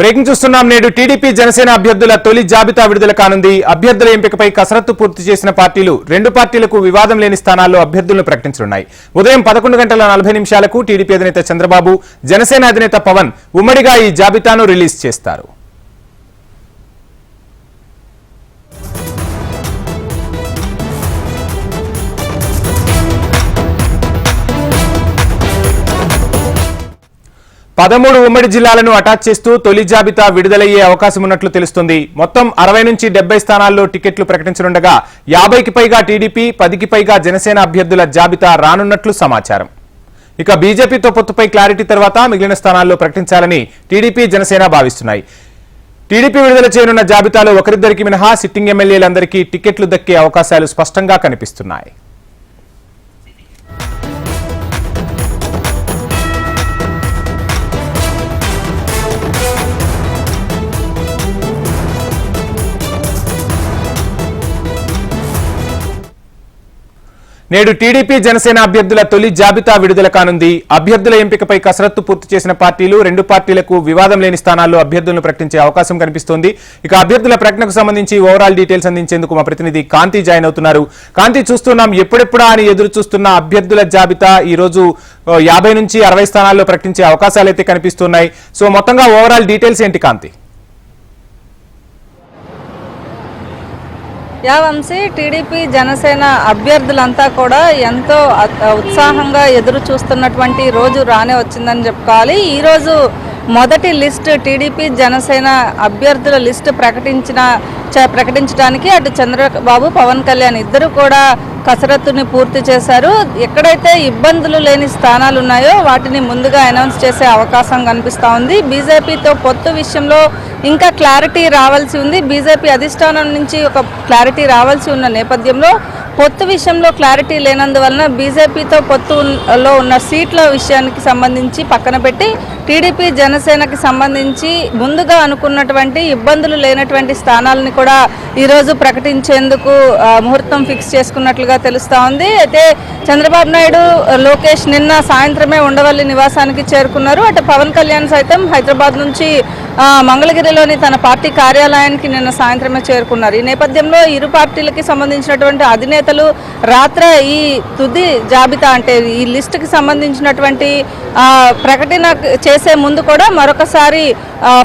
Breaking చూస్తున్నాం. నేడు TDP Janasena అభ్యర్థుల తొలి జాబితా విడుదల కానుంది. అభ్యర్థుల ఎంపికపై కసరత్తు పూర్తి చేసిన పార్టీలు రెండు పార్టీలకు వివాదం లేని స్థానాల్లో అభ్యర్థులను ప్రకటించనున్నాయి. ఉదయం 11:40 టీడీపీ అధినేత చంద్రబాబు, జనసేన అధినేత పవన్ ఉమ్మడిగా ఈ జాబితాను రిలీజ్ చేస్తారు. పదమూడు ఉమ్మడి జిల్లాలను అటాచ్ చేస్తూ తొలి జాబితా విడుదలయ్యే అవకాశం ఉన్నట్లు తెలుస్తుంది. మొత్తం 60 నుంచి 70 స్థానాల్లో టికెట్లు ప్రకటించనుండగా 50కి పైగా టీడీపీ, 10కి పైగా జనసేన అభ్యర్థుల జాబితా రానున్నట్లు సమాచారం. ఇక బీజేపీతో పొత్తుపై క్లారిటీ తర్వాత మిగిలిన స్థానాల్లో ప్రకటించాలని టీడీపీ, జనసేన భావిస్తున్నాయి. టీడీపీ విడుదల చేయనున్న జాబితాలో ఒకరిద్దరికి మినహా సిట్టింగ్ ఎమ్మెల్యేలందరికీ టికెట్లు దక్కే అవకాశాలు స్పష్టంగా కనిపిస్తున్నాయి. నేడు టీడీపీ, జనసేన అభ్యర్థుల తొలి జాబితా విడుదల కానుంది. అభ్యర్థుల ఎంపికపై కసరత్తు పూర్తి చేసిన పార్టీలు రెండు పార్టీలకు వివాదం లేని స్థానాల్లో అభ్యర్థులను ప్రకటించే అవకాశం కనిపిస్తోంది. ఇక అభ్యర్థుల ప్రకటనకు సంబంధించి ఓవరాల్ డీటెయిల్స్ అందించేందుకు మా ప్రతినిధి కాంతి జాయిన్ అవుతున్నారు. కాంతి, చూస్తున్నాం ఎప్పుడెప్పుడా అని ఎదురు చూస్తున్న అభ్యర్థుల జాబితా ఈ రోజు 50 నుంచి 60 స్థానాల్లో ప్రకటించే అవకాశాలు అయితే కనిపిస్తున్నాయి. సో మొత్తంగా ఓవరాల్ డీటెయిల్స్ ఏంటి కాంతి? వంశీ, టీడీపీ, జనసేన అభ్యర్థులంతా కూడా ఎంతో ఉత్సాహంగా ఎదురు చూస్తున్నటువంటి రోజు రానే వచ్చిందని చెప్పుకోవాలి. ఈరోజు మొదటి లిస్ట్ టీడీపీ, జనసేన అభ్యర్థుల లిస్టు ప్రకటించడానికి అటు చంద్రబాబు, పవన్ కళ్యాణ్ ఇద్దరు కూడా కసరత్తుని పూర్తి చేశారు. ఎక్కడైతే ఇబ్బందులు లేని స్థానాలు ఉన్నాయో వాటిని ముందుగా అనౌన్స్ చేసే అవకాశం కనిపిస్తూ ఉంది. బీజేపీతో పొత్తు విషయంలో ఇంకా క్లారిటీ రావాల్సి ఉంది. బీజేపీ అధిష్టానం నుంచి ఒక క్లారిటీ రావాల్సి ఉన్న నేపథ్యంలో పొత్తు విషయంలో క్లారిటీ లేనందువలన బీజేపీతో పొత్తులో ఉన్న సీట్ల విషయానికి సంబంధించి పక్కన పెట్టి టీడీపీ, జనసేనకి సంబంధించి ముందుగా అనుకున్నటువంటి ఇబ్బందులు లేనటువంటి స్థానాలను కూడా ఈరోజు ప్రకటించేందుకు ముహూర్తం ఫిక్స్ చేసుకున్నట్లుగా తెలుస్తూ ఉంది. అయితే చంద్రబాబు నాయుడు, లోకేష్ నిన్న సాయంత్రమే ఉండవల్లి నివాసానికి చేరుకున్నారు. అటు పవన్ కళ్యాణ్ సైతం హైదరాబాద్ నుంచి మంగళగిరిలోని తన పార్టీ కార్యాలయానికి నిన్న సాయంత్రమే చేరుకున్నారు. ఈ నేపథ్యంలో ఇరు పార్టీలకి సంబంధించినటువంటి అధినేతలు రాత్రి ఈ తుది జాబితా అంటే ఈ లిస్టుకి సంబంధించినటువంటి ప్రకటన చేసే ముందు కూడా మరొకసారి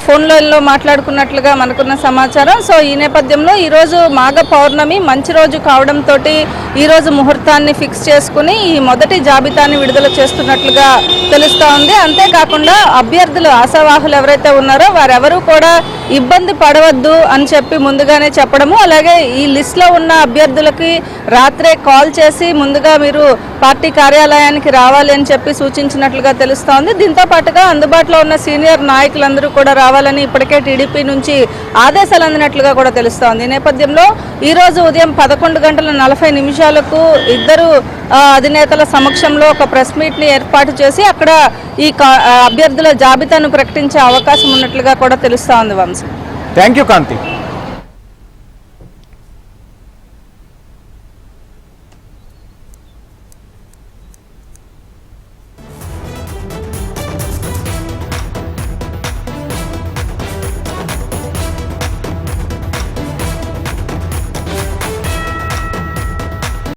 ఫోన్లలో మాట్లాడుకున్నట్లుగా మనకున్న సమాచారం. సో ఈ నేపథ్యంలో ఈరోజు మాఘ పౌర్ణమి మంచి రోజు కావడంతో ఈరోజు ముహూర్తాన్ని ఫిక్స్ చేసుకుని ఈ మొదటి జాబితాని విడుదల చేస్తున్నట్లుగా తెలుస్తూ ఉంది. అంతేకాకుండా అభ్యర్థులు, ఆశావాహులు ఎవరైతే ఉన్నారో వారెవరూ కూడా ఇబ్బంది పడవద్దు అని చెప్పి ముందుగానే చెప్పడము, అలాగే ఈ లిస్టులో ఉన్న అభ్యర్థులకి రాత్రే కాల్ చేసి ముందుగా మీరు పార్టీ కార్యాలయానికి రావాలి అని చెప్పి సూచించినట్లుగా తెలుస్తోంది. దీంతో పాటుగా అందుబాటులో ఉన్న సీనియర్ నాయకులందరూ కూడా రావాలని ఇప్పటికే టీడీపీ నుంచి ఆదేశాలు అందినట్లుగా కూడా తెలుస్తోంది. ఈ నేపథ్యంలో ఈరోజు ఉదయం 11:40 ఇద్దరు అధినేతల సమక్షంలో ఒక ప్రెస్ మీట్ని ఏర్పాటు చేసి అక్కడ ఈ అభ్యర్థుల జాబితాను ప్రకటించే అవకాశం ఉన్నట్లుగా కూడా తెలుస్తోంది. Vamshi, thank you Kanthi.